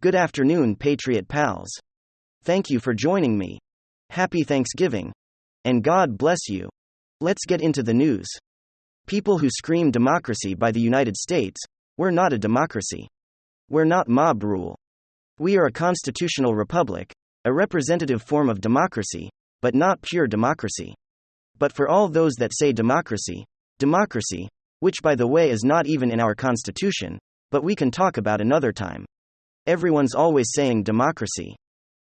Good afternoon, Patriot pals. Thank you for joining me. Happy Thanksgiving. And God bless you. Let's get into the news. People who scream democracy by the United States, we're not a democracy. We're not mob rule. We are a constitutional republic, a representative form of democracy, but not pure democracy. But for all those that say democracy, which by the way is not even in our constitution, but we can talk about another time. Everyone's always saying democracy.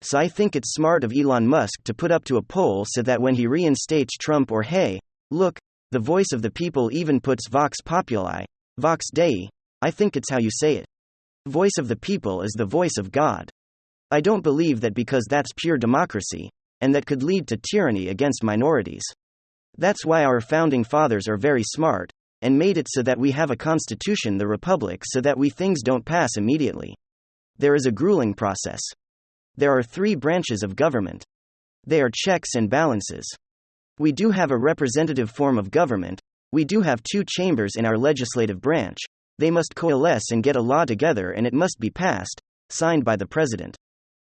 So I think it's smart of Elon Musk to put up to a poll so that when he reinstates Trump, or hey, look, the voice of the people even puts Vox Populi, Vox Dei, I think it's how you say it. Voice of the people is the voice of God. I don't believe that because that's pure democracy, and that could lead to tyranny against minorities. That's why our founding fathers are very smart, and made it so that we have a constitution, the republic, so that things don't pass immediately. There is a grueling process. There are 3 branches of government. They are checks and balances. We do have a representative form of government, we do have 2 chambers in our legislative branch, they must coalesce and get a law together and it must be passed, signed by the president.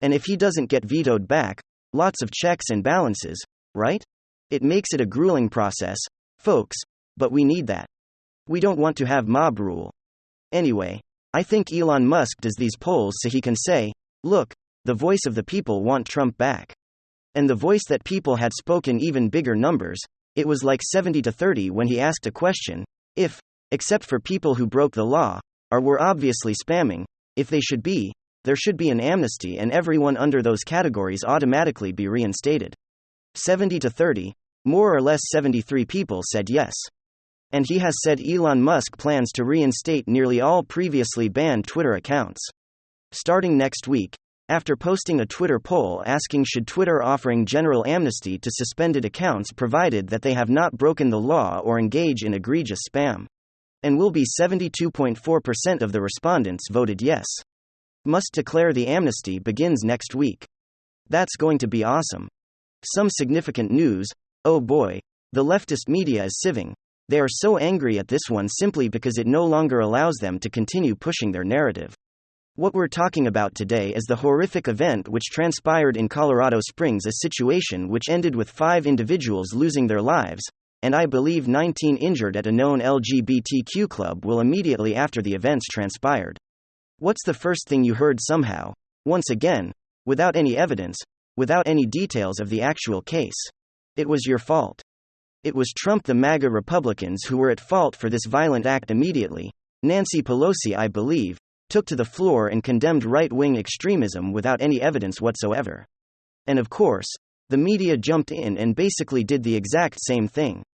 And if he doesn't get vetoed back, lots of checks and balances, right? It makes it a grueling process, folks, but we need that. We don't want to have mob rule. Anyway, I think Elon Musk does these polls so he can say, look, the voice of the people want Trump back. And the voice that people had spoken even bigger numbers, it was like 70-30 when he asked a question, if, except for people who broke the law, or were obviously spamming, if they should be, there should be an amnesty and everyone under those categories automatically be reinstated. 70-30, more or less 73 people said yes. And he has said Elon Musk plans to reinstate nearly all previously banned Twitter accounts. Starting next week, after posting a Twitter poll asking should Twitter offering general amnesty to suspended accounts provided that they have not broken the law or engage in egregious spam. And will be 72.4% of the respondents voted yes. Musk declare the amnesty begins next week. That's going to be awesome. Some significant news, oh boy, the leftist media is sieving. They are so angry at this one simply because it no longer allows them to continue pushing their narrative. What we're talking about today is the horrific event which transpired in Colorado Springs, a situation which ended with 5 individuals losing their lives, and I believe 19 injured at a known LGBTQ club will immediately after the events transpired. What's the first thing you heard somehow, once again, without any evidence, without any details of the actual case? It was your fault. It was Trump, the MAGA Republicans who were at fault for this violent act immediately. Nancy Pelosi, I believe, took to the floor and condemned right-wing extremism without any evidence whatsoever. And of course, the media jumped in and basically did the exact same thing.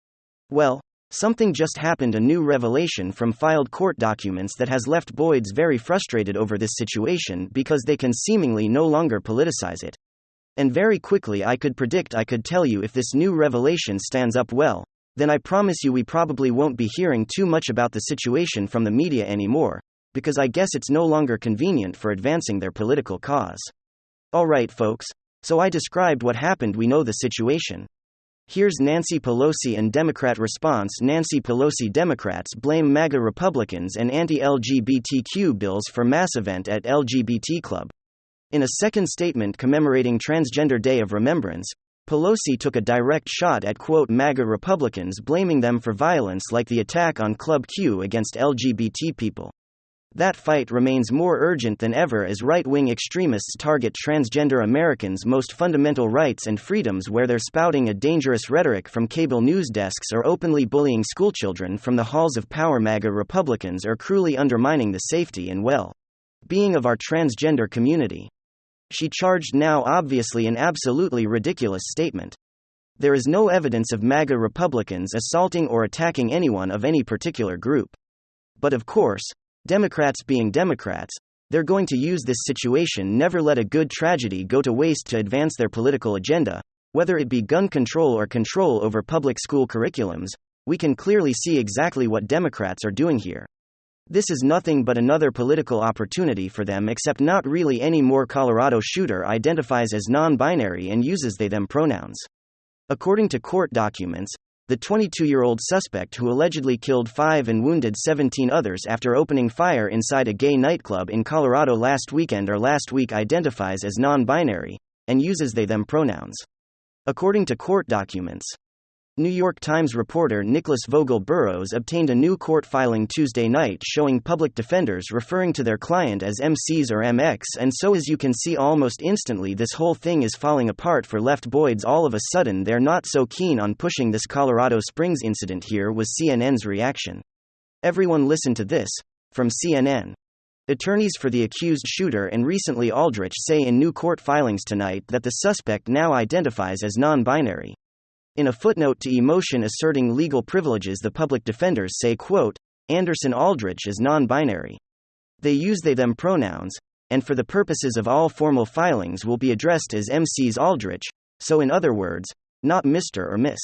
Well, something just happened, a new revelation from filed court documents that has left Boyds very frustrated over this situation because they can seemingly no longer politicize it. And very quickly I could tell you if this new revelation stands up well, then I promise you we probably won't be hearing too much about the situation from the media anymore, because I guess it's no longer convenient for advancing their political cause. Alright folks, so I described what happened, we know the situation. Here's Nancy Pelosi and Democrat response. Nancy Pelosi: Democrats blame MAGA Republicans and anti-LGBTQ bills for mass event at LGBT club. In a second statement commemorating Transgender Day of Remembrance, Pelosi took a direct shot at, quote, MAGA Republicans, blaming them for violence like the attack on Club Q against LGBT people. That fight remains more urgent than ever as right-wing extremists target transgender Americans' most fundamental rights and freedoms, where they're spouting a dangerous rhetoric from cable news desks or openly bullying schoolchildren from the halls of power. MAGA Republicans are cruelly undermining the safety and well-being of our transgender community. She charged, now obviously an absolutely ridiculous statement. There is no evidence of MAGA Republicans assaulting or attacking anyone of any particular group. But of course, Democrats being Democrats, they're going to use this situation. Never let a good tragedy go to waste to advance their political agenda, whether it be gun control or control over public school curriculums. We can clearly see exactly what Democrats are doing here. This is nothing but another political opportunity for them, except not really any more. Colorado shooter identifies as non-binary and uses they/them pronouns. According to court documents, the 22-year-old suspect who allegedly killed 5 and wounded 17 others after opening fire inside a gay nightclub in Colorado last weekend or last week, identifies as non-binary and uses they/them pronouns. According to court documents, New York Times reporter Nicholas Vogel Burroughs obtained a new court filing Tuesday night showing public defenders referring to their client as MCs or MX, and so as you can see almost instantly this whole thing is falling apart for left-boids. All of a sudden they're not so keen on pushing this Colorado Springs incident. Here was CNN's reaction. Everyone listen to this, from CNN. Attorneys for the accused shooter and recently Aldrich say in new court filings tonight that the suspect now identifies as non-binary. In a footnote to e-motion asserting legal privileges, the public defenders say, quote, Anderson Aldrich is non-binary. They use they/them pronouns, and for the purposes of all formal filings will be addressed as MCs Aldrich, so in other words, not Mr. or Miss.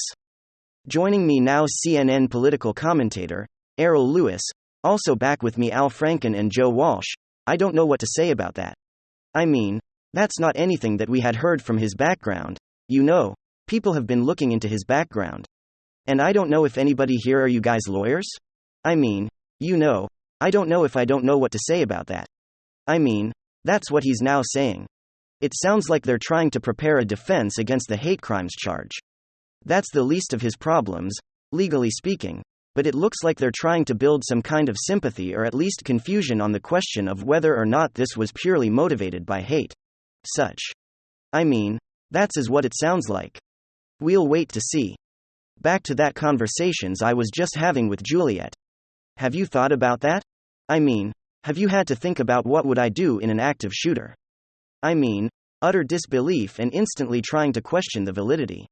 Joining me now CNN political commentator, Errol Lewis, also back with me Al Franken and Joe Walsh. I don't know what to say about that. I mean, that's not anything that we had heard from his background, you know. People have been looking into his background. And I don't know if anybody here, are you guys lawyers? I mean, you know, I don't know if I don't know what to say about that. I mean, that's what he's now saying. It sounds like they're trying to prepare a defense against the hate crimes charge. That's the least of his problems, legally speaking, but it looks like they're trying to build some kind of sympathy or at least confusion on the question of whether or not this was purely motivated by hate. Such. I mean, that's what it sounds like. We'll wait to see. Back to that conversations I was just having with Juliet. Have you thought about that? I mean, have you had to think about what would I do in an active shooter? I mean, utter disbelief and instantly trying to question the validity.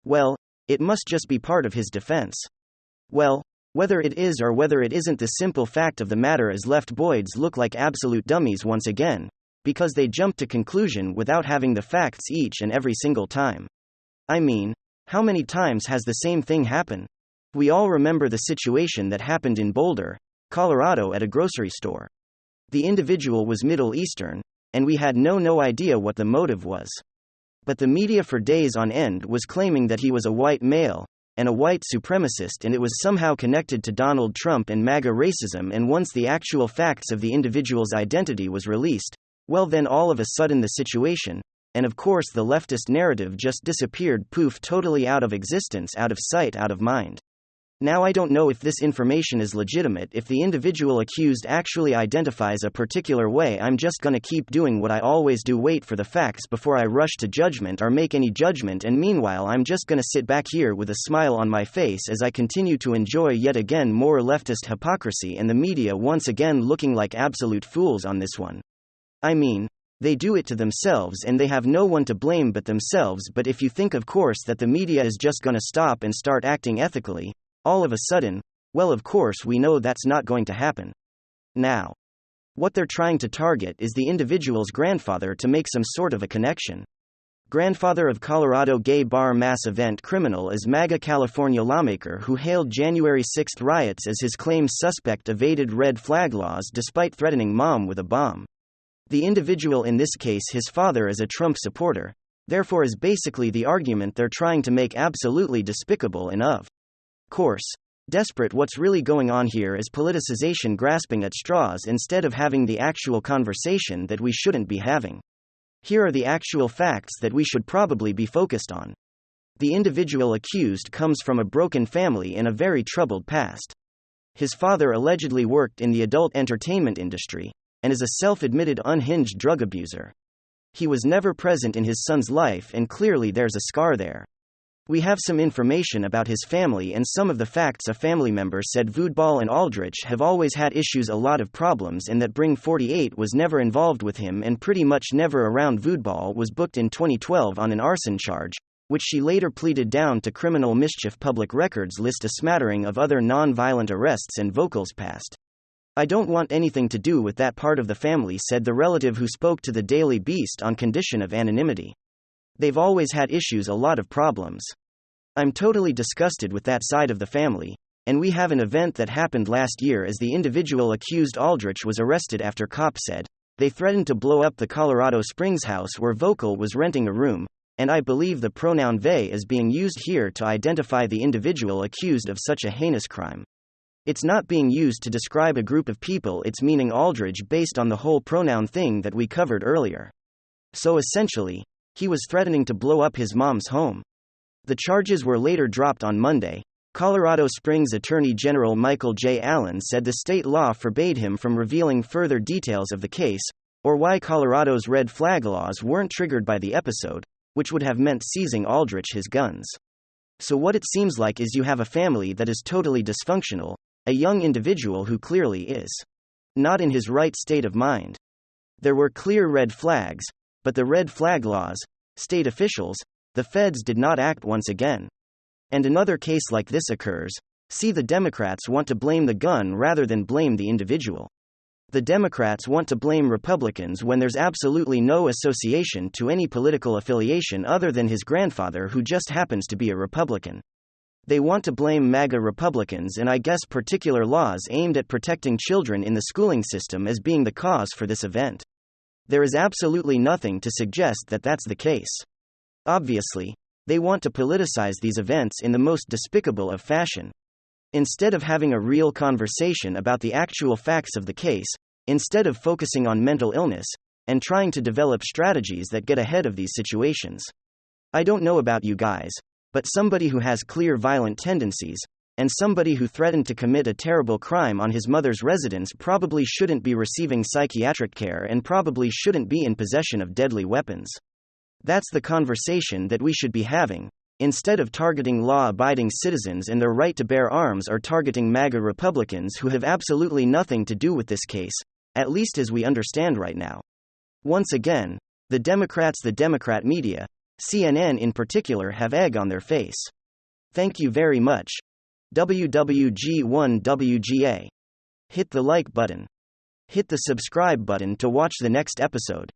Well, it must just be part of his defense. Well, whether it is or whether it isn't, the simple fact of the matter is left-boids look like absolute dummies once again, because they jump to conclusion without having the facts each and every single time. I mean, how many times has the same thing happen? We all remember the situation that happened in Boulder, Colorado at a grocery store. The individual was Middle Eastern, and we had no idea what the motive was. But the media for days on end was claiming that he was a white male, and a white supremacist, and it was somehow connected to Donald Trump and MAGA racism, and once the actual facts of the individual's identity was released, well then all of a sudden the situation, and of course the leftist narrative just disappeared, poof, totally out of existence, out of sight, out of mind. Now I don't know if this information is legitimate, if the individual accused actually identifies a particular way. I'm just gonna keep doing what I always do, wait for the facts before I rush to judgment or make any judgment, and meanwhile I'm just gonna sit back here with a smile on my face as I continue to enjoy yet again more leftist hypocrisy and the media once again looking like absolute fools on this one. I mean, they do it to themselves and they have no one to blame but themselves, but if you think of course that the media is just gonna stop and start acting ethically, all of a sudden, well of course we know that's not going to happen. Now, what they're trying to target is the individual's grandfather to make some sort of a connection. Grandfather of Colorado gay bar mass event criminal is MAGA California lawmaker who hailed January 6 riots as his claimed suspect evaded red flag laws despite threatening mom with a bomb. The individual in this case, his father, is a Trump supporter, therefore is basically the argument they're trying to make absolutely despicable and of course, desperate. What's really going on here is politicization grasping at straws instead of having the actual conversation that we shouldn't be having. Here are the actual facts that we should probably be focused on. The individual accused comes from a broken family and a very troubled past. His father allegedly worked in the adult entertainment industry, and is a self-admitted unhinged drug abuser. He was never present in his son's life, and clearly there's a scar there. We have some information about his family and some of the facts. A family member said Voodball and Aldrich have always had issues, a lot of problems, and that Bring 48 was never involved with him and pretty much never around. Voodball was booked in 2012 on an arson charge, which she later pleaded down to criminal mischief. Public records list a smattering of other non-violent arrests and vocals past. I don't want anything to do with that part of the family, said the relative who spoke to the Daily Beast on condition of anonymity. They've always had issues, a lot of problems. I'm totally disgusted with that side of the family, and we have an event that happened last year as the individual accused Aldrich was arrested after cops said they threatened to blow up the Colorado Springs house where Vocal was renting a room, and I believe the pronoun they is being used here to identify the individual accused of such a heinous crime. It's not being used to describe a group of people, it's meaning Aldridge based on the whole pronoun thing that we covered earlier. So essentially, he was threatening to blow up his mom's home. The charges were later dropped on Monday. Colorado Springs Attorney General Michael J. Allen said the state law forbade him from revealing further details of the case, or why Colorado's red flag laws weren't triggered by the episode, which would have meant seizing Aldrich his guns. So what it seems like is you have a family that is totally dysfunctional, a young individual who clearly is not in his right state of mind. There were clear red flags, but the red flag laws, state officials, the feds did not act once again. And another case like this occurs. See, the Democrats want to blame the gun rather than blame the individual. The Democrats want to blame Republicans when there's absolutely no association to any political affiliation other than his grandfather, who just happens to be a Republican. They want to blame MAGA Republicans and I guess particular laws aimed at protecting children in the schooling system as being the cause for this event. There is absolutely nothing to suggest that that's the case. Obviously, they want to politicize these events in the most despicable of fashion. Instead of having a real conversation about the actual facts of the case, instead of focusing on mental illness, and trying to develop strategies that get ahead of these situations. I don't know about you guys, but somebody who has clear violent tendencies, and somebody who threatened to commit a terrible crime on his mother's residence probably shouldn't be receiving psychiatric care and probably shouldn't be in possession of deadly weapons. That's the conversation that we should be having, instead of targeting law-abiding citizens and their right to bear arms, or targeting MAGA Republicans who have absolutely nothing to do with this case, at least as we understand right now. Once again, the Democrats, the Democrat media, CNN in particular, have egg on their face. Thank you very much. WWG1WGA. Hit the like button. Hit the subscribe button to watch the next episode.